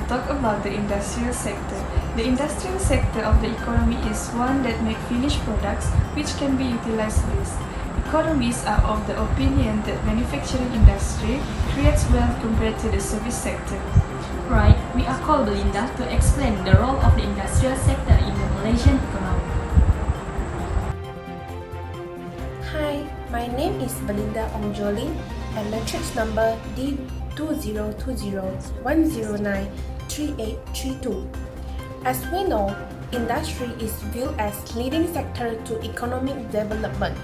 talk about the industrial sector. The industrial sector of the economy is one that makes finished products which can be utilized best. Economists are of the opinion that manufacturing industry creates wealth compared to the service sector. Right, we are called Belinda to explain the role of the industrial sector in the Malaysian economy. Hi, my name is Belinda Ongjolin and matrix number D202010938832. As we know, industry is viewed as leading sector to economic development.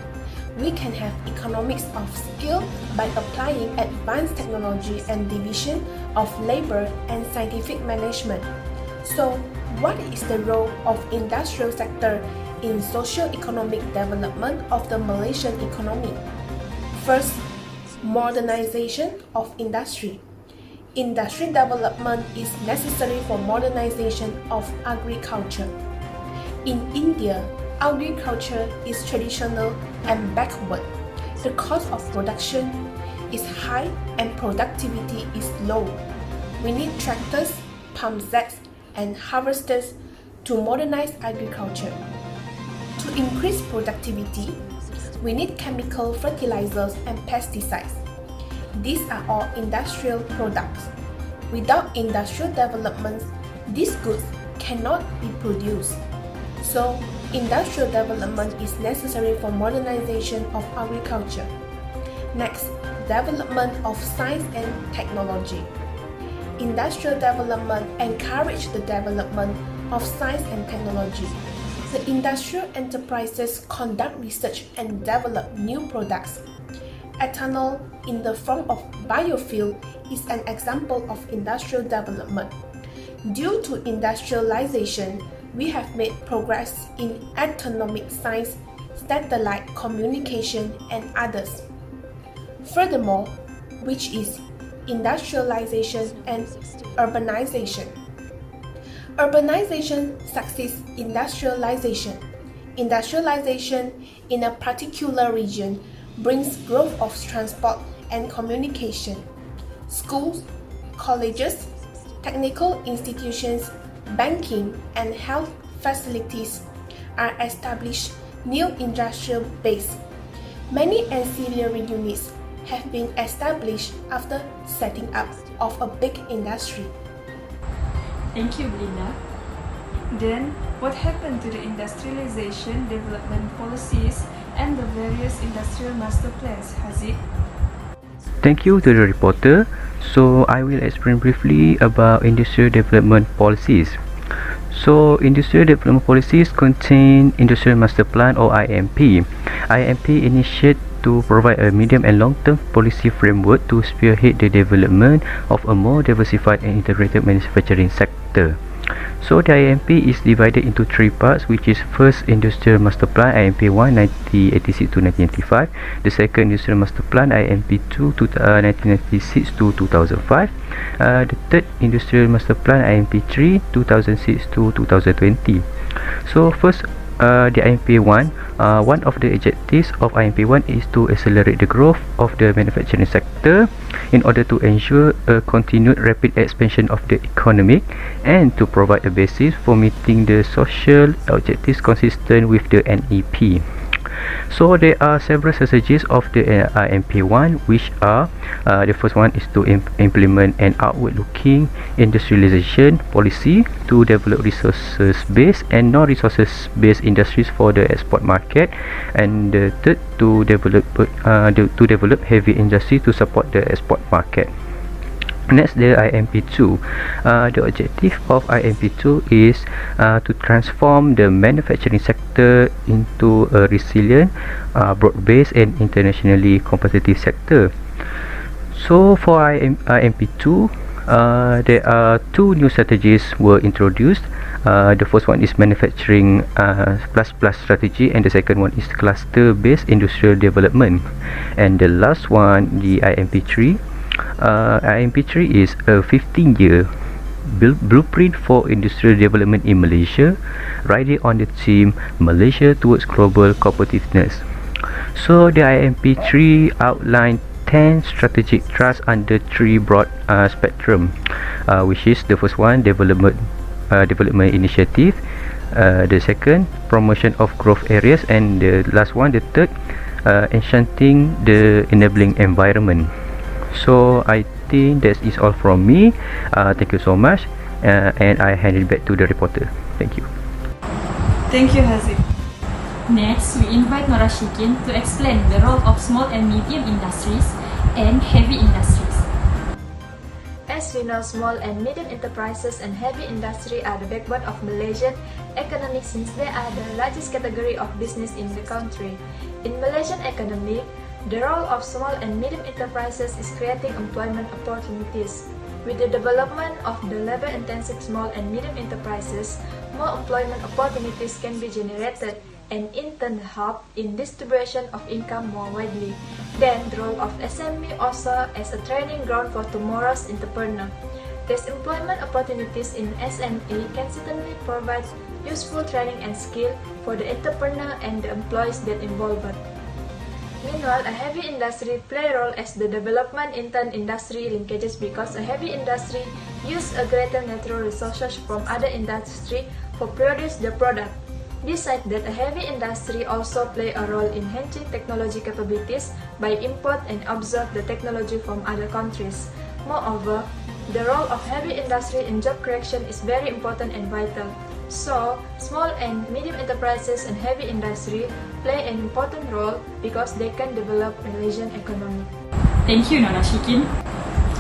We can have economics of skill by applying advanced technology and division of labor and scientific management. So, what is the role of industrial sector in socio-economic development of the Malaysian economy? First, modernization of industry. Industry development is necessary for modernization of agriculture. In India, agriculture is traditional and backward. The cost of production is high and productivity is low. We need tractors, pump sets, and harvesters to modernize agriculture. To increase productivity, we need chemical fertilizers and pesticides. These are all industrial products. Without industrial development, these goods cannot be produced. So, industrial development is necessary for modernization of agriculture. Next, development of science and technology. Industrial development encourages the development of science and technology. The industrial enterprises conduct research and develop new products. Ethanol in the form of biofuel is an example of industrial development. Due to industrialization, we have made progress in economic science, satellite communication, and others. Furthermore, which is industrialization and urbanization. Urbanization succeeds industrialization. Industrialization in a particular region brings growth of transport and communication. Schools, colleges, technical institutions, banking, and health facilities are established new industrial base. Many ancillary units have been established after setting up of a big industry. Thank you, Belinda. Then, what happened to the industrialization development policies and the various industrial master plans, Haziq? Thank you to the reporter. So I will explain briefly about industrial development policies. So industrial development policies contain Industrial Master Plan or IMP. IMP initiate to provide a medium and long-term policy framework to spearhead the development of a more diversified and integrated manufacturing sector. So the IMP is divided into three parts, which is first Industrial Master Plan IMP 1 1986 to 1995, the second Industrial Master Plan IMP 2 1996 to 2005, the third Industrial Master Plan IMP 3 2006 to 2020. So first, the IMP 1, one of the objectives of IMP 1 is to accelerate the growth of the manufacturing sector in order to ensure a continued rapid expansion of the economy and to provide a basis for meeting the social objectives consistent with the NEP. So there are several strategies of the IMP1, which are the first one is to implement an outward-looking industrialization policy to develop resources-based and non-resources-based industries for the export market, and the third to develop heavy industry to support the export market. Next, the IMP2. The objective of IMP2 is to transform the manufacturing sector into a resilient, broad-based and internationally competitive sector. So for IMP2, there are two new strategies were introduced. The first one is manufacturing plus strategy, and the second one is cluster-based industrial development. And the last one, the IMP3. IMP3 is a 15-year blueprint for industrial development in Malaysia, riding on the theme Malaysia towards global competitiveness. So the IMP3 outlined 10 strategic thrusts under 3 broad spectrum, which is the first one, development initiative, the second, promotion of growth areas, and the last one, the third, enchanting the enabling environment. So I think that is all from me. Thank you so much, and I hand it back to the reporter. Thank you. Thank you, Haziq. Next, we invite Nora Shikin to explain the role of small and medium industries and heavy industries. As we know, small and medium enterprises and heavy industry are the backbone of Malaysian economy since they are the largest category of business in the country. In Malaysian economy, the role of small and medium enterprises is creating employment opportunities. With the development of the labor-intensive small and medium enterprises, more employment opportunities can be generated and in turn help in distribution of income more widely. Then, the role of SME also as a training ground for tomorrow's entrepreneur. These employment opportunities in SME can certainly provide useful training and skill for the entrepreneur and the employees that involved. Meanwhile, a heavy industry play a role as the development intern industry linkages because a heavy industry use a greater natural resources from other industry for produce the product. Besides that, a heavy industry also play a role in enhancing technology capabilities by import and absorb the technology from other countries. Moreover, the role of heavy industry in job creation is very important and vital. So, small and medium enterprises and heavy industry play an important role because they can develop Malaysian economy. Thank you, Nora Shikin.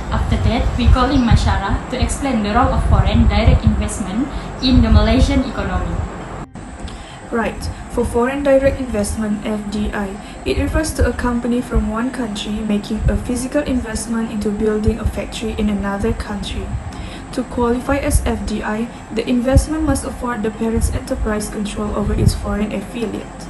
After that, we call in Masyara to explain the role of foreign direct investment in the Malaysian economy. Right. For foreign direct investment (FDI), it refers to a company from one country making a physical investment into building a factory in another country. To qualify as FDI, the investment must afford the parent's enterprise control over its foreign affiliate.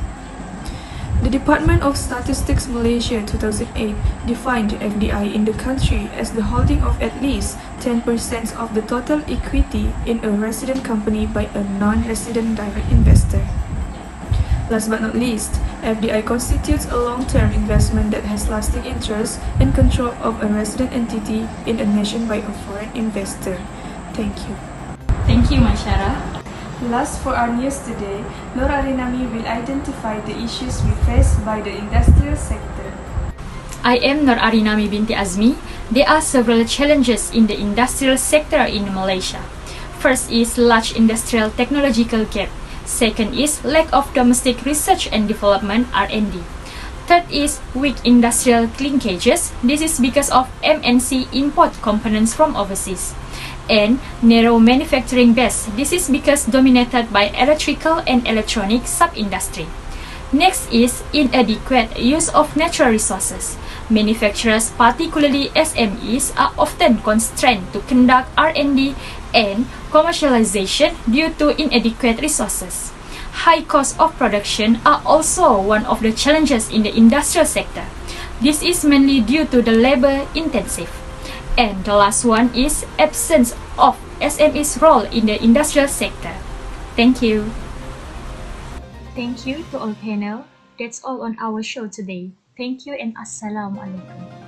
The Department of Statistics Malaysia 2008 defined FDI in the country as the holding of at least 10% of the total equity in a resident company by a non-resident direct investor. Last but not least, FDI constitutes a long-term investment that has lasting interest and control of a resident entity in a nation by a foreign investor. Thank you. Thank you, Masyara. Last for our news today, Nur Arinami will identify the issues we face by the industrial sector. I am Nur Arinami binti Azmi. There are several challenges in the industrial sector in Malaysia. First is large industrial technological gap. Second is lack of domestic research and development (R&D). Third is weak industrial linkages. This is because of MNC import components from overseas. And narrow manufacturing base. This is because dominated by electrical and electronic sub-industry. Next is inadequate use of natural resources. Manufacturers, particularly SMEs, are often constrained to conduct R&D and commercialization due to inadequate resources. High cost of production are also one of the challenges in the industrial sector. This is mainly due to the labor intensive. And the last one is absence of SME's role in the industrial sector. Thank you. Thank you to all panel. That's all on our show today. Thank you and Assalamualaikum.